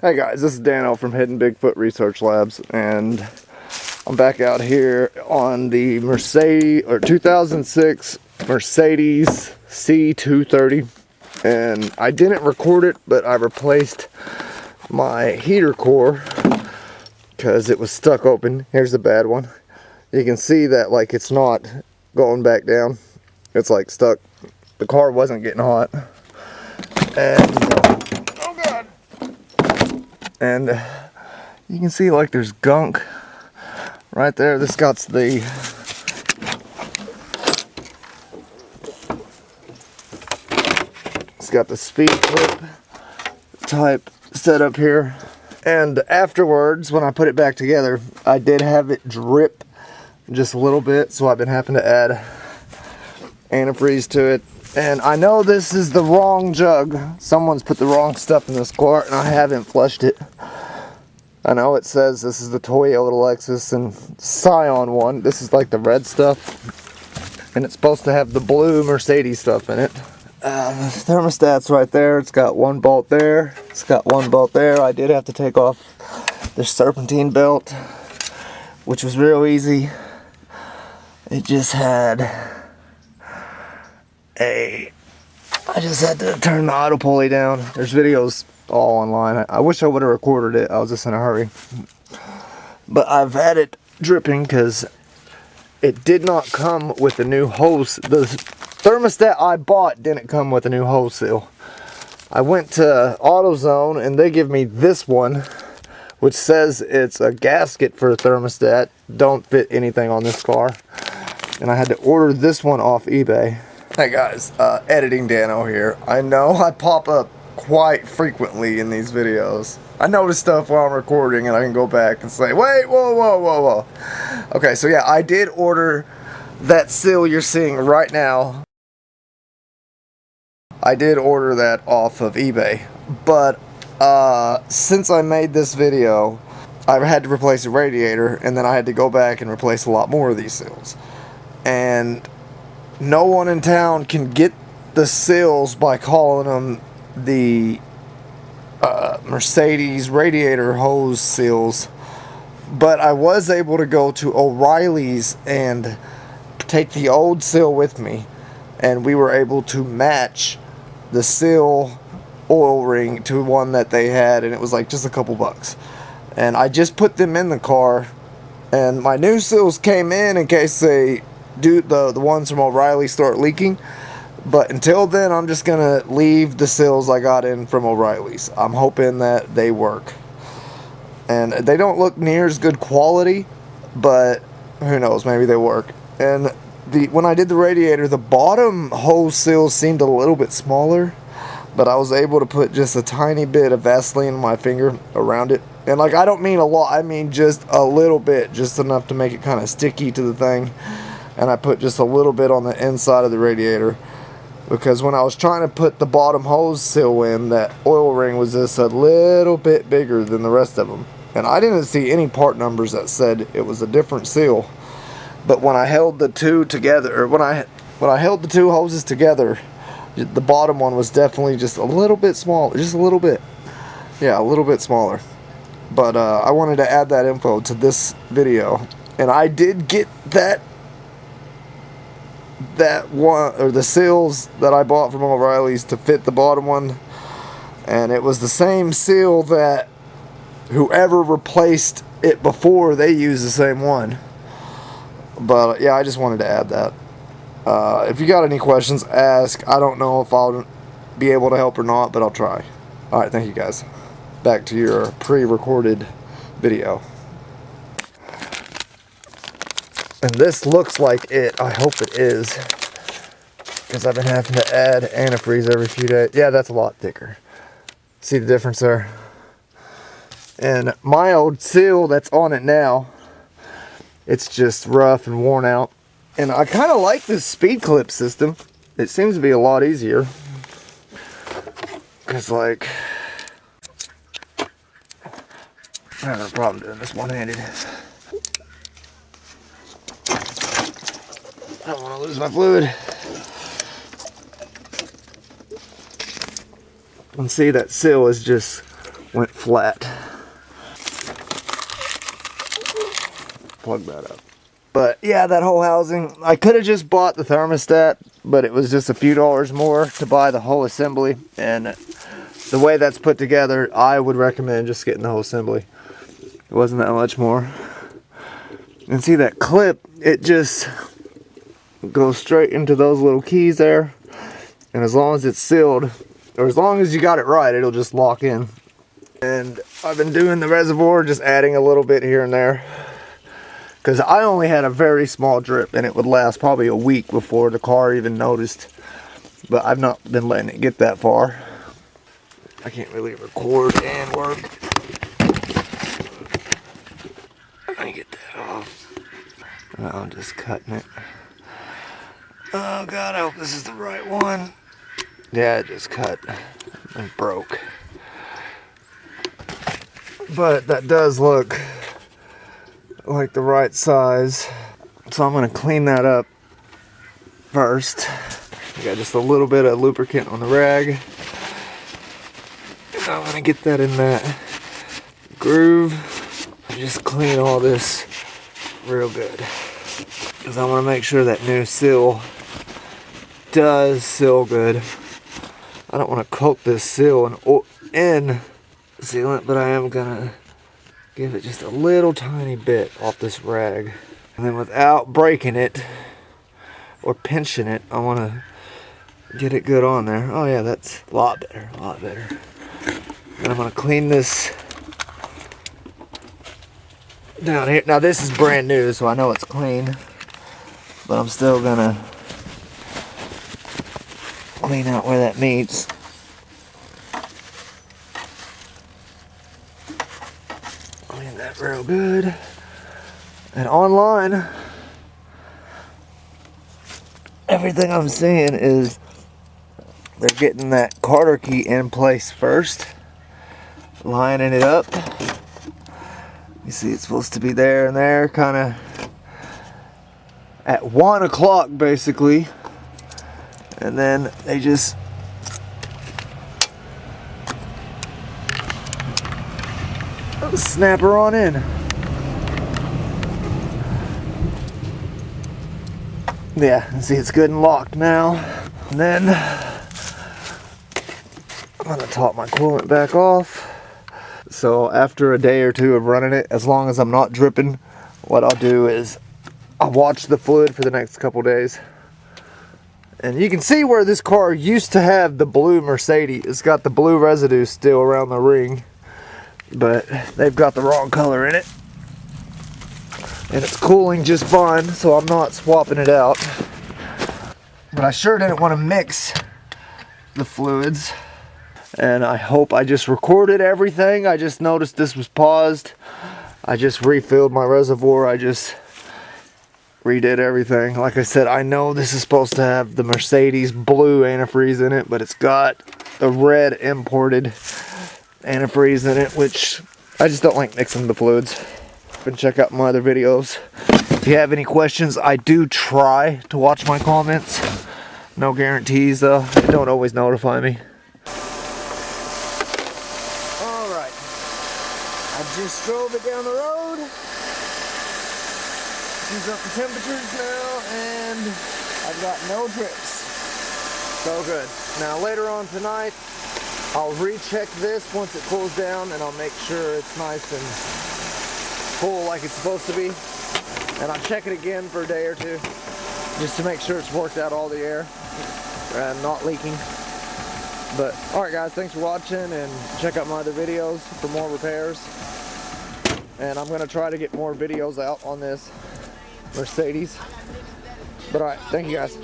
Hey guys, this is Dano from Hidden Bigfoot Research Labs, and I'm back out here on the 2006 Mercedes C230, and I didn't record it, but I replaced my heater core because it was stuck open. Here's the bad one. You can see that like it's not going back down. It's like stuck. The car wasn't getting hot, and and you can see like there's gunk right there. This got the speed clip type setup here, and afterwards when I put it back together I did have it drip just a little bit, so I've been having to add antifreeze to it. And I know this is the wrong jug. Someone's put the wrong stuff in this car and I haven't flushed it. I know it says this is the Toyota Lexus and Scion one. This is like the red stuff, and it's supposed to have the blue Mercedes stuff in it. The thermostat's right there. It's got one bolt there. It's got one bolt there. I did have to take off the serpentine belt, which was real easy. It just had I just had to turn the auto pulley down. There's videos all online. I wish I would have recorded it. I was just in a hurry. But I've had it dripping because it did not come with a new hose. The thermostat I bought didn't come with a new hose seal. I went to AutoZone and they give me this one, which says it's a gasket for a thermostat. Don't fit anything on this car. And I had to order this one off eBay. Hey guys, editing Dano here. I know I pop up quite frequently in these videos. I notice stuff while I'm recording and I can go back and say, wait, whoa. Okay, so yeah, I did order that seal you're seeing right now. I did order that off of eBay. But since I made this video, I had to replace a radiator, and then I had to go back and replace a lot more of these seals. And no one in town can get the seals by calling them the Mercedes radiator hose seals, but I was able to go to O'Reilly's and take the old seal with me, and we were able to match the seal oil ring to one that they had, and it was like just a couple bucks. And I just put them in the car, and my new seals came in case they do the ones from O'Reilly start leaking. But until then, I'm just gonna leave the seals I got in from O'Reilly's. I'm hoping that they work, and they don't look near as good quality, but who knows, maybe they work. And when I did the radiator, the bottom hose seals seemed a little bit smaller, but I was able to put just a tiny bit of Vaseline on my finger around it. And like, I don't mean a lot, I mean just a little bit, just enough to make it kind of sticky to the thing. And I put just a little bit on the inside of the radiator, because when I was trying to put the bottom hose seal in, that oil ring was just a little bit bigger than the rest of them. And I didn't see any part numbers that said it was a different seal. But when I held the two together, or when I held the two hoses together, the bottom one was definitely just a little bit smaller, just a little bit. Yeah, a little bit smaller. But I wanted to add that info to this video, and I did get that one, or the seals that I bought from O'Reilly's to fit the bottom one, and it was the same seal that whoever replaced it before, they used the same one. But yeah, I just wanted to add that. If you got any questions, ask. I don't know if I'll be able to help or not, but I'll try. Alright, thank you guys. Back to your pre-recorded video. And this looks like it. I hope it is, because I've been having to add antifreeze every few days. Yeah, that's a lot thicker. See the difference there? And my old seal that's on it now, it's just rough and worn out. And I kind of like this speed clip system. It seems to be a lot easier. Because like, I'm having a problem doing this one-handed. I don't want to lose my fluid. And see, that seal is just went flat. Plug that up. But yeah, that whole housing, I could have just bought the thermostat, but it was just a few dollars more to buy the whole assembly. And the way that's put together, I would recommend just getting the whole assembly. It wasn't that much more. And see that clip, it just goes straight into those little keys there. And as long as it's sealed, or as long as you got it right, it'll just lock in. And I've been doing the reservoir, just adding a little bit here and there. Because I only had a very small drip and it would last probably a week before the car even noticed. But I've not been letting it get that far. I can't really record and work. Let me get that off. I'm just cutting it. Oh God, I hope this is the right one. Yeah, it just cut and broke. But that does look like the right size. So I'm going to clean that up first. I got just a little bit of lubricant on the rag. And I'm going to get that in that groove. And just clean all this real good. Because I want to make sure that new seal does seal good. I don't want to coat this seal in sealant, but I am going to give it just a little tiny bit off this rag. And then without breaking it or pinching it, I want to get it good on there. Oh yeah, that's a lot better, a lot better. And I'm going to clean this down here. Now this is brand new, so I know it's clean. But I'm still going to clean out where that meets. Clean that real good. And online, everything I'm seeing is they're getting that Carter key in place first, lining it up. You see it's supposed to be there and there, kind of at 1 o'clock basically. And then they just snap her on in. Yeah, see it's good and locked now. And then I'm gonna top my coolant back off. So after a day or two of running it, as long as I'm not dripping, what I'll do is I'll watch the fluid for the next couple days. And you can see where this car used to have the blue Mercedes. It's got the blue residue still around the ring, but they've got the wrong color in it. And it's cooling just fine, so I'm not swapping it out. But I sure didn't want to mix the fluids. And I hope I just recorded everything. I just noticed this was paused. I just refilled my reservoir. I just redid everything. Like I said, I know this is supposed to have the Mercedes blue antifreeze in it, but it's got the red imported antifreeze in it, which I just don't like mixing the fluids. And check out my other videos. If you have any questions, I do try to watch my comments. No guarantees though. They don't always notify me. Alright. I just drove it down the road. These up the temperatures now, and I've got no drips. So good. Now later on tonight, I'll recheck this once it cools down, and I'll make sure it's nice and full like it's supposed to be. And I'll check it again for a day or two, just to make sure it's worked out all the air and not leaking. But alright guys, thanks for watching, and check out my other videos for more repairs. And I'm going to try to get more videos out on this Mercedes. But alright, thank you guys.